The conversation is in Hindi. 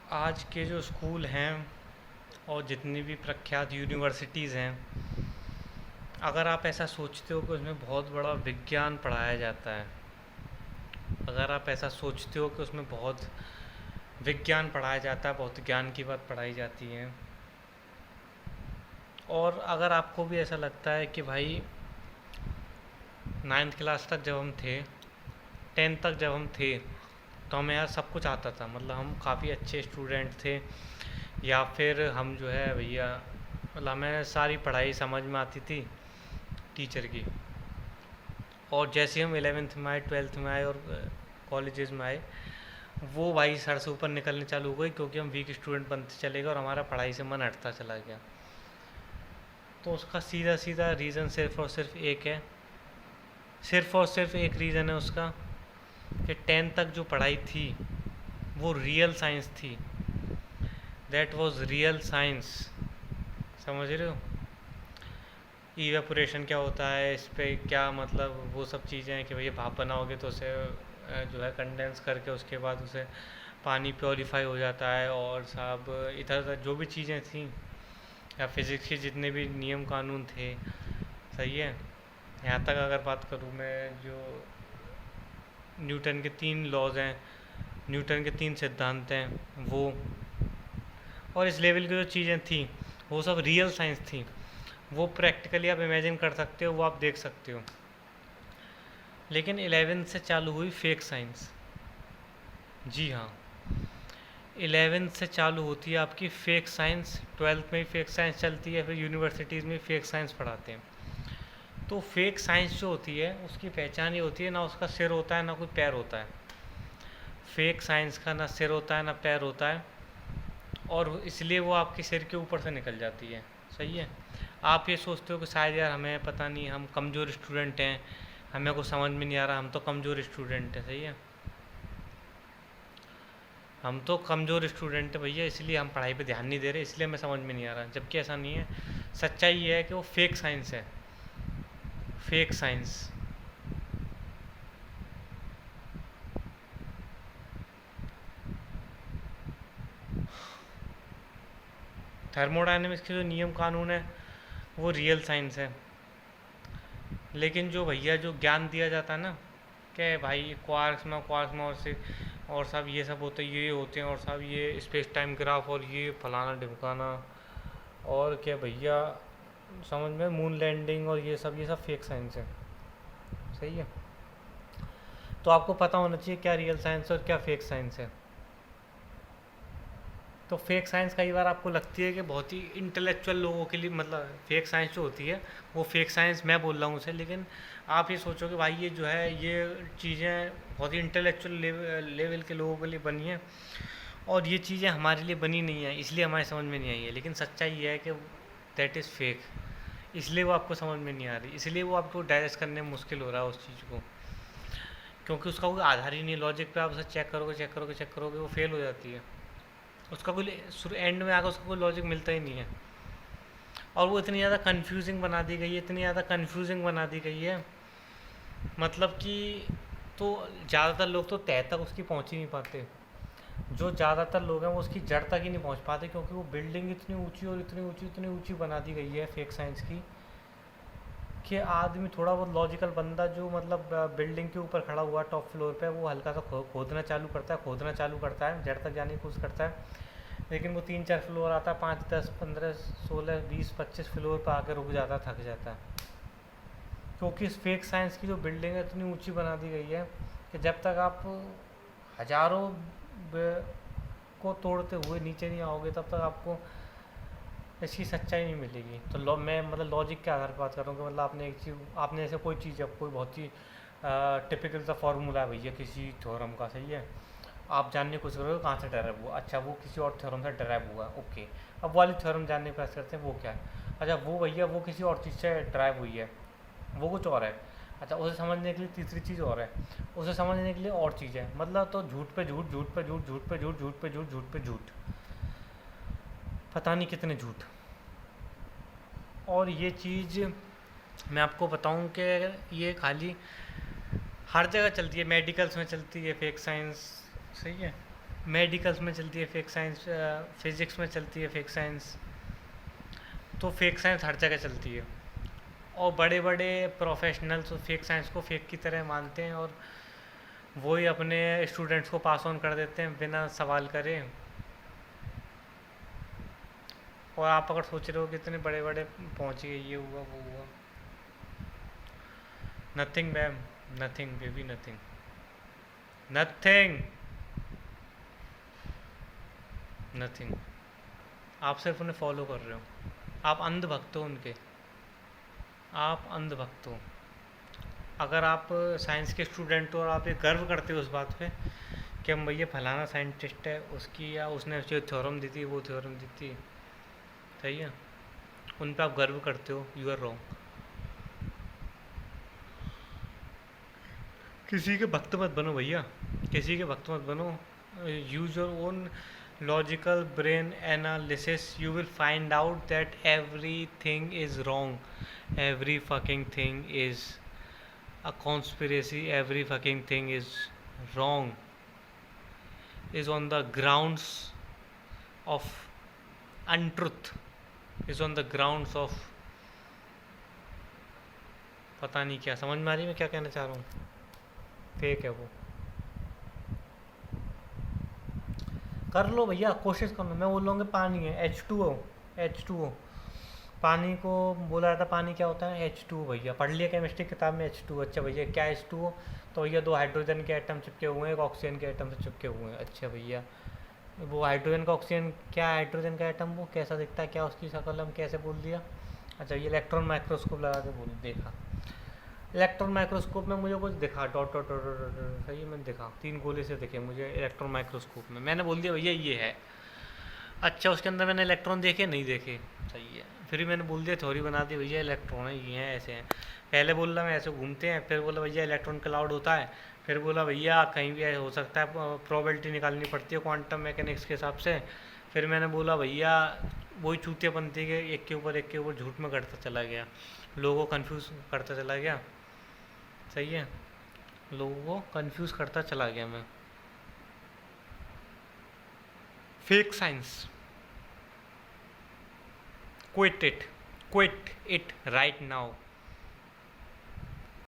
आज के जो स्कूल हैं और जितनी भी प्रख्यात यूनिवर्सिटीज़ हैं, अगर आप ऐसा सोचते हो कि उसमें बहुत बड़ा विज्ञान पढ़ाया जाता है, अगर आप ऐसा सोचते हो कि उसमें बहुत विज्ञान पढ़ाया जाता है, बहुत ज्ञान की बात पढ़ाई जाती है, और अगर आपको भी ऐसा लगता है कि भाई 9th क्लास तक जब हम थे, 10th तक जब हम थे, तो हमें यार सब कुछ आता था, मतलब हम काफ़ी अच्छे स्टूडेंट थे, या फिर हम जो है भैया, मतलब हमें सारी पढ़ाई समझ में आती थी टीचर की। और जैसे हम 11th में आए, 12th में आए और कॉलेजेस में आए, वो भाई सर से ऊपर निकलने चालू हो गई, क्योंकि हम वीक स्टूडेंट बनते चले गए और हमारा पढ़ाई से मन हटता चला गया। तो उसका सीधा सीधा रीज़न सिर्फ और सिर्फ एक है, सिर्फ और सिर्फ एक रीज़न है उसका, कि 10th तक जो पढ़ाई थी वो रियल साइंस थी। That was real science. समझ रहे हो? इवेपोरेशन क्या होता है, इस पे क्या मतलब, वो सब चीज़ें हैं कि भैया भाप बनाओगे तो उसे जो है कंडेंस करके उसके बाद उसे पानी प्योरीफाई हो जाता है, और सब इधर उधर जो भी चीज़ें थी, या फिज़िक्स के जितने भी नियम कानून थे। सही है। यहाँ तक अगर बात करूँ मैं, जो न्यूटन के 3 लॉज हैं, न्यूटन के 3 सिद्धांत हैं, वो और इस लेवल की जो चीज़ें थी वो सब रियल साइंस थी। वो प्रैक्टिकली आप इमेजिन कर सकते हो, वो आप देख सकते हो। लेकिन 11th से चालू हुई फेक साइंस। जी हाँ, 11th से चालू होती है आपकी फेक साइंस। 12th में भी फेक साइंस चलती है, फिर यूनिवर्सिटीज़ में फेक साइंस पढ़ाते हैं। तो फेक साइंस जो होती है उसकी पहचान ये होती है, ना उसका सिर होता है ना कोई पैर होता है। फेक साइंस का ना सिर होता है ना पैर होता है, और इसलिए वो आपके सिर के ऊपर से निकल जाती है। सही है। आप ये सोचते हो कि शायद यार हमें पता नहीं, हम कमज़ोर स्टूडेंट हैं, हमें कुछ समझ में नहीं आ रहा, हम तो कमज़ोर स्टूडेंट हैं। सही है, हम तो कमज़ोर स्टूडेंट हैं भैया, इसलिए हम पढ़ाई पे ध्यान नहीं दे रहे, इसलिए हमें समझ में नहीं आ रहा। जबकि ऐसा नहीं है। सच्चाई ये है कि वो फेक साइंस है। Fake science. थर्मोडायनेमिक्स के जो नियम कानून है वो रियल साइंस है। लेकिन जो भैया जो ज्ञान दिया जाता है ना, कि भाई क्वार्क्स में और सब ये सब होते, ये होते हैं, और सब ये स्पेस टाइम ग्राफ और ये फलाना ढिमकाना, और क्या भैया समझ में, मून लैंडिंग और ये सब फेक साइंस है। सही है। तो आपको पता होना चाहिए क्या रियल साइंस और क्या फेक साइंस है। तो फेक साइंस कई बार आपको लगती है कि बहुत ही इंटेलेक्चुअल लोगों के लिए, मतलब फेक साइंस जो होती है वो फेक साइंस मैं बोल रहा हूँ उसे, लेकिन आप ये सोचो कि भाई ये जो है ये चीज़ें बहुत ही इंटेलेक्चुअल लेवल के लोगों के लिए बनी है, और ये चीज़ें हमारे लिए बनी नहीं है, इसलिए हमारे समझ में नहीं आई है। लेकिन सच्चाई ये है कि दैट इज़ फेक, इसलिए वो आपको समझ में नहीं आ रही, इसलिए वो आपको डाइजेस्ट करने में मुश्किल हो रहा है उस चीज़ को, क्योंकि उसका कोई आधार ही नहीं। लॉजिक पे आप उसे चेक करोगे वो फेल हो जाती है। उसका कोई एंड में आकर उसका कोई लॉजिक मिलता ही नहीं है। और वो इतनी ज़्यादा कंफ्यूजिंग बना दी गई है, इतनी ज़्यादा कंफ्यूजिंग बना दी गई है, मतलब कि तो ज़्यादातर लोग तो तह तक उसकी पहुंच ही नहीं पाते। जो ज़्यादातर लोग हैं वो उसकी जड़ तक ही नहीं पहुंच पाते, क्योंकि वो बिल्डिंग इतनी ऊंची और इतनी ऊंची बना दी गई है फेक साइंस की, कि आदमी थोड़ा बहुत लॉजिकल बंदा जो मतलब बिल्डिंग के ऊपर खड़ा हुआ टॉप फ्लोर पे, वो हल्का सा खोदना चालू करता है, जड़ तक जाने की कोशिश करता है। लेकिन वो 3-4 फ्लोर आता है, 5, 10, 15, 16, 20, 25 फ्लोर पर आकर रुक जाता है, थक जाता है। क्योंकि इस फेक साइंस की जो बिल्डिंग है इतनी ऊंची बना दी गई है कि जब तक आप हजारों को तोड़ते हुए नीचे नहीं आओगे तब तक आपको इसकी सच्चाई नहीं मिलेगी। तो मैं मतलब लॉजिक के आधार पर बात कर रहा हूँ कि मतलब आपने ऐसे कोई चीज़, अब कोई बहुत ही टिपिकल सा फार्मूला है भैया किसी थ्योरम का। सही है। आप जानने की कोशिश करोगे कहाँ से डराइव हुआ, अच्छा वो किसी और थ्योरम से डराइव हुआ, ओके। अब वाली थ्योरम जानने की प्रयास करते हैं, वो क्या है, अच्छा वो भैया वो किसी और चीज़ से डराइव हुई है, वो कुछ और है। अच्छा उसे समझने के लिए तीसरी चीज़ और है, उसे समझने के लिए और चीज़ है, मतलब तो झूठ पे झूठ, झूठ पे झूठ, झूठ पे झूठ, झूठ पे झूठ, झूठ पे झूठ, पता नहीं कितने झूठ। और ये चीज़ मैं आपको बताऊं कि ये खाली हर जगह चलती है, मेडिकल्स में चलती है फेक साइंस। सही है। मेडिकल्स में चलती है फेक साइंस, फिजिक्स में चलती है फेक साइंस, तो फेक साइंस हर जगह चलती है। और बड़े बड़े प्रोफेशनल्स फेक साइंस को फेक की तरह मानते हैं और वही अपने स्टूडेंट्स को पास ऑन कर देते हैं बिना सवाल करे। और आप अगर सोच रहे हो कि इतने बड़े बड़े पहुँच गए, ये हुआ वो हुआ, nothing ma'am, nothing baby, nothing, nothing, nothing. आप सिर्फ उन्हें फॉलो कर रहे हो, आप अंधभक्त हो उनके, आप अंधभक्त हो। अगर आप साइंस के स्टूडेंट हो और आप ये गर्व करते हो उस बात पे कि हम भैया फलाना साइंटिस्ट है, उसकी या उसने जो थ्योरम दी थी वो थ्योरम दी थी, सही है, उन पे आप गर्व करते हो, यू आर रॉन्ग। किसी के भक्त मत बनो भैया, किसी के भक्त मत बनो। Use your own logical brain analysis, you will find out that everything is wrong, every fucking thing is a conspiracy, every fucking thing is wrong, is on the grounds of untruth, is on the grounds of पता नहीं क्या। समझ में आ रही मैं क्या कहना चाह रहा हूँ? फेक है वो। कर लो भैया, कोशिश कर लो। मैं बोल रहा हूँ कि पानी है, H2O, H2O, पानी को बोला जाता पानी क्या होता है, H2O। भैया पढ़ लिया केमिस्ट्री किताब में H2O। अच्छा भैया क्या H2O? तो भैया दो हाइड्रोजन के एटम चिपके हुए हैं, एक ऑक्सीजन के एटम से चिपके हुए हैं। अच्छा भैया वो हाइड्रोजन का ऑक्सीजन, क्या हाइड्रोजन का एटम वो कैसा दिखता है, क्या उसकी शक्ल, हम कैसे बोल दिया? अच्छा ये इलेक्ट्रॉन माइक्रोस्कोप लगा के बोल देखा, इलेक्ट्रॉन माइक्रोस्कोप में मुझे कुछ दिखा, dot dot dot dot dot, सही है, मैंने देखा 3 गोले से दिखे मुझे इलेक्ट्रॉन माइक्रोस्कोप में। मैंने बोल दिया भैया ये है। अच्छा उसके अंदर मैंने इलेक्ट्रॉन देखे नहीं देखे, सही है, फिर भी मैंने बोल दिया, थ्योरी बना दी भैया इलेक्ट्रॉन है, ये हैं ऐसे हैं। पहले बोल रहा मैं ऐसे घूमते हैं, फिर बोला भैया इलेक्ट्रॉन क्लाउड होता है, फिर बोला भैया कहीं भी हो सकता है, प्रोबेबिलिटी निकालनी पड़ती है क्वांटम मैकेनिक्स के हिसाब से। फिर मैंने बोला भैया वही चूतियापंथी के एक के ऊपर झूठ में करता चला गया, लोगों को कन्फ्यूज़ करता चला गया, सही है, लोगों को कन्फ्यूज़ करता चला गया मैं। Fake science, quit it, quit it right now.